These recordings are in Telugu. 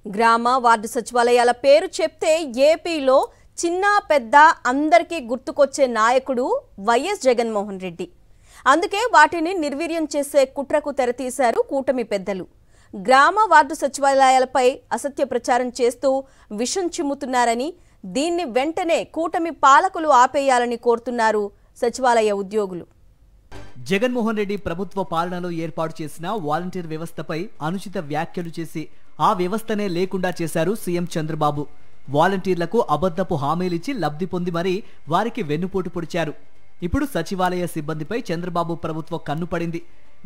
గ్రామ వార్డు సచివాలయాల పేరు చెప్తే ఏపీలో చిన్న పెద్ద అందరికీ గుర్తుకొచ్చే నాయకుడు వైఎస్ జగన్మోహన్ రెడ్డి. అందుకే వాటిని నిర్వీర్యం చేసే కుట్రకు తెరతీశారు కూటమి పెద్దలు. గ్రామ వార్డు సచివాలయాలపై అసత్య ప్రచారం చేస్తూ విషం చిమ్ముతున్నారని, దీన్ని వెంటనే కూటమి పాలకులు ఆపేయాలని కోరుతున్నారు సచివాలయ ఉద్యోగులు. జగన్మోహన్ రెడ్డి ప్రభుత్వ పాలనలో ఏర్పాటు చేసిన వాలంటీర్ వ్యవస్థపై అనుచిత వ్యాఖ్యలు చేసి ఆ వ్యవస్థనే లేకుండా చేశారు సీఎం చంద్రబాబు. వాలంటీర్లకు అబద్ధపు హామీలిచ్చి లబ్ధి పొంది మరీ వారికి వెన్నుపోటు పొడిచారు. ఇప్పుడు సచివాలయ సిబ్బందిపై చంద్రబాబు ప్రభుత్వం కన్నుపడింది.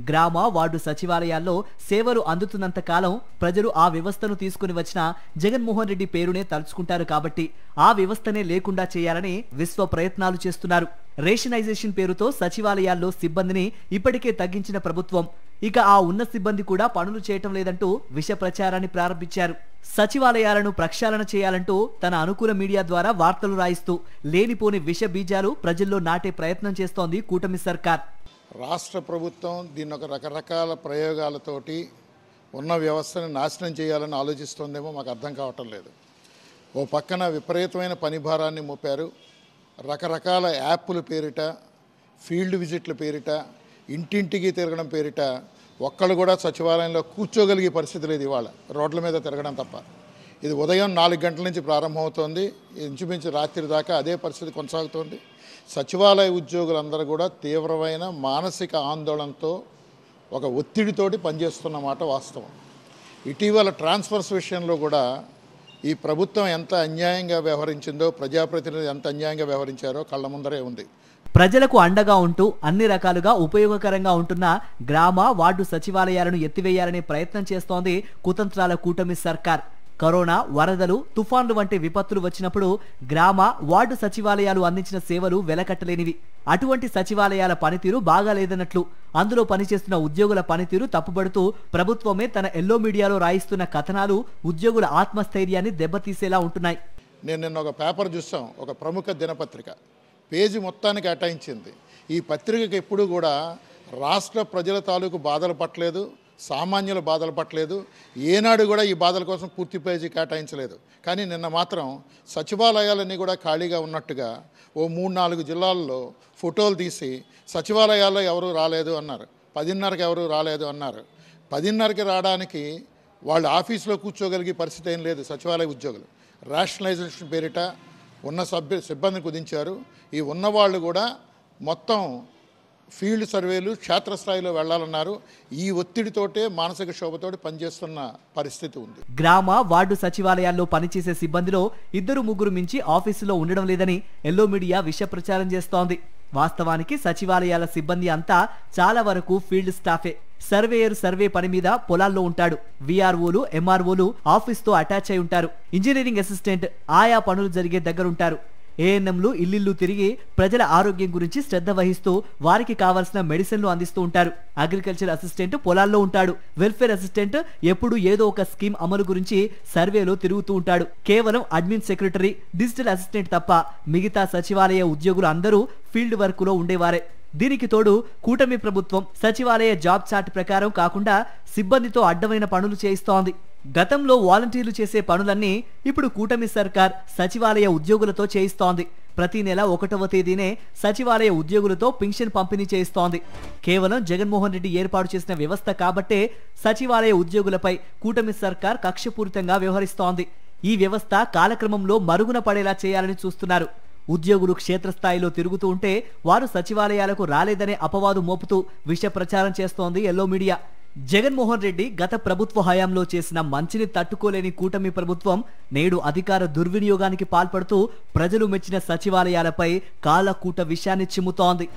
గ్రామ వార్డు సచివాలయాల్లో సేవలు అందుతున్నంత కాలం ప్రజలు ఆ వ్యవస్థను తీసుకుని వచ్చిన జగన్మోహన్ రెడ్డి పేరునే తలుచుకుంటారు కాబట్టి ఆ వ్యవస్థనే లేకుండా చేయాలని విశ్వ ప్రయత్నాలు చేస్తున్నారు. రేషనైజేషన్ పేరుతో సచివాలయాల్లో సిబ్బందిని ఇప్పటికే తగ్గించిన ప్రభుత్వం ఇక ఆ ఉన్న సిబ్బంది కూడా పనులు చేయటం లేదంటూ విష ప్రచారాన్ని ప్రారంభించారు. సచివాలయాలను ప్రక్షాళన చేయాలంటూ తన అనుకూల మీడియా ద్వారా వార్తలు రాయిస్తూ లేనిపోని విష బీజాలు ప్రజల్లో నాటే ప్రయత్నం చేస్తోంది కూటమి సర్కార్. రాష్ట్ర ప్రభుత్వం దీన్ని ఒక రకరకాల ప్రయోగాలతోటి ఉన్న వ్యవస్థను నాశనం చేయాలని ఆలోచిస్తోందేమో మాకు అర్థం కావటం లేదు. ఓ పక్కన విపరీతమైన పని భారాన్ని మోపారు. రకరకాల యాప్ల పేరిట, ఫీల్డ్ విజిట్ల పేరిట, ఇంటింటికి తిరగడం పేరిట ఒక్కళ్ళు కూడా సచివాలయంలో కూర్చోగలిగే పరిస్థితి లేదు. ఇవాళ రోడ్ల మీద తిరగడం తప్ప. ఇది ఉదయం 4 గంటల నుంచి ప్రారంభమవుతోంది, ఇంచుమించు రాత్రి దాకా అదే పరిస్థితి కొనసాగుతోంది. సచివాలయ ఉద్యోగులందరూ కూడా తీవ్రమైన మానసిక ఆందోళనతో ఒక ఒత్తిడితోటి పనిచేస్తున్నమాట వాస్తవం. ఇటీవల ట్రాన్స్ఫర్స్ విషయంలో కూడా ఈ ప్రభుత్వం ఎంత అన్యాయంగా వ్యవహరించిందో, ప్రజాప్రతినిధులు ఎంత అన్యాయంగా వ్యవహరించారో కళ్ళ ముందరే ఉంది. ప్రజలకు అండగా ఉంటూ అన్ని రకాలుగా ఉపయోగకరంగా ఉంటున్న గ్రామ వార్డు సచివాలయాలను ఎత్తివేయాలనే ప్రయత్నం చేస్తోంది కుతంత్రాల కూటమి సర్కార్. కరోనా, వరదలు, తుఫాన్లు వంటి విపత్తులు వచ్చినప్పుడు గ్రామ వార్డు సచివాలయాలు అందించిన సేవలు వెలకట్టలేనివి. అటువంటి సచివాలయాల పనితీరు బాగాలేదన్నట్లు, అందులో పనిచేస్తున్న ఉద్యోగుల పనితీరు తప్పుబడుతూ ప్రభుత్వమే తన ఎల్లో మీడియాలో రాయిస్తున్న కథనాలు ఉద్యోగుల ఆత్మస్థైర్యాన్ని దెబ్బతీసేలా ఉంటున్నాయి. నేను నిన్న ఒక పేపర్ చూసాం, ఒక ప్రముఖ దినపత్రిక పేజీ మొత్తానికి కేటాయించింది. ఈ పత్రికకి ఎప్పుడూ కూడా రాష్ట్ర ప్రజల తాలూకు బాధలు పట్టలేదు, సామాన్యుల బాధలు పట్టలేదు. ఏనాడు కూడా ఈ బాధల కోసం పూర్తి పేజీ కేటాయించలేదు. కానీ నిన్న మాత్రం సచివాలయాలన్నీ కూడా ఖాళీగా ఉన్నట్టుగా ఓ 3-4 జిల్లాల్లో ఫోటోలు తీసి సచివాలయాల్లో ఎవరు రాలేదు అన్నారు. 10:30కి ఎవరు రాలేదు అన్నారు. 10:30కి రావడానికి వాళ్ళు ఆఫీసులో కూర్చోగలిగే పరిస్థితి ఏం లేదు. సచివాలయ ఉద్యోగులు రేషనలైజేషన్ పేరిట ఉన్న సిబ్బందిని కుదించారు. ఈ ఉన్నవాళ్ళు కూడా మొత్తం ఫీల్డ్ సర్వేలు క్షేత్రస్థాయిలో వెళ్లాలన్నారు. ఈ ఒత్తిడితోటే మానసిక శోభతోటి పనిచేస్తున్న పరిస్థితి ఉంది. గ్రామ వార్డు సచివాలయాల్లో పనిచేసే సిబ్బందిలో 2-3 మించి ఆఫీసులో ఉండడం లేదని ఎల్లో మీడియా విష ప్రచారం చేస్తోంది. వాస్తవానికి సచివాలయాల సిబ్బంది అంతా చాలా వరకు ఫీల్డ్ స్టాఫే. సర్వేయర్ సర్వే పని మీద పొలాల్లో ఉంటాడు. విఆర్ఓలు, ఎంఆర్ఓలు ఆఫీస్తో అటాచ్ అయి ఉంటారు. ఇంజనీరింగ్ అసిస్టెంట్ ఆయా పనులు జరిగే దగ్గరుంటారు. ఏఎన్ఎంలు ఇల్లిల్లు తిరిగి ప్రజల ఆరోగ్యం గురించి శ్రద్ధ వహిస్తూ వారికి కావాల్సిన మెడిసిన్లు అందిస్తూ ఉంటారు. అగ్రికల్చర్ అసిస్టెంట్ పొలాల్లో ఉంటాడు. వెల్ఫేర్ అసిస్టెంట్ ఎప్పుడు ఏదో ఒక స్కీమ్ అమలు గురించి సర్వేలో తిరుగుతూ ఉంటాడు. కేవలం అడ్మిన్ సెక్రటరీ, డిజిటల్ అసిస్టెంట్ తప్ప మిగతా సచివాలయ ఉద్యోగులు అందరూ ఫీల్డ్ వర్క్ లో ఉండేవారే. దీనికి తోడు కూటమి ప్రభుత్వం సచివాలయ జాబ్ చార్ట్ ప్రకారం కాకుండా సిబ్బందితో అడ్డమైన పనులు చేయిస్తోంది. గతంలో వాలంటీర్లు చేసే పనులన్నీ ఇప్పుడు కూటమి సర్కార్ సచివాలయ ఉద్యోగులతో చేయిస్తోంది. ప్రతి నెల 1వ తేదీనే సచివాలయ ఉద్యోగులతో పింఛన్ పంపిణీ చేయిస్తోంది. కేవలం జగన్మోహన్ రెడ్డి ఏర్పాటు చేసిన వ్యవస్థ కాబట్టే సచివాలయ ఉద్యోగులపై కూటమి సర్కార్ కక్షపూరితంగా వ్యవహరిస్తోంది. ఈ వ్యవస్థ కాలక్రమంలో మరుగున పడేలా చేయాలని చూస్తున్నారు. ఉద్యోగులు క్షేత్రస్థాయిలో తిరుగుతూ ఉంటే వారు సచివాలయాలకు రాలేదనే అపవాదు మోపుతూ విష ప్రచారం చేస్తోంది ఎల్లో మీడియా. జగన్మోహన్ రెడ్డి గత ప్రభుత్వ హయాంలో చేసిన మంచిని తట్టుకోలేని కూటమి ప్రభుత్వం నేడు అధికార దుర్వినియోగానికి పాల్పడుతూ ప్రజలు మెచ్చిన సచివాలయాలపై కాలకూట విషయాన్ని చిమ్ముతోంది.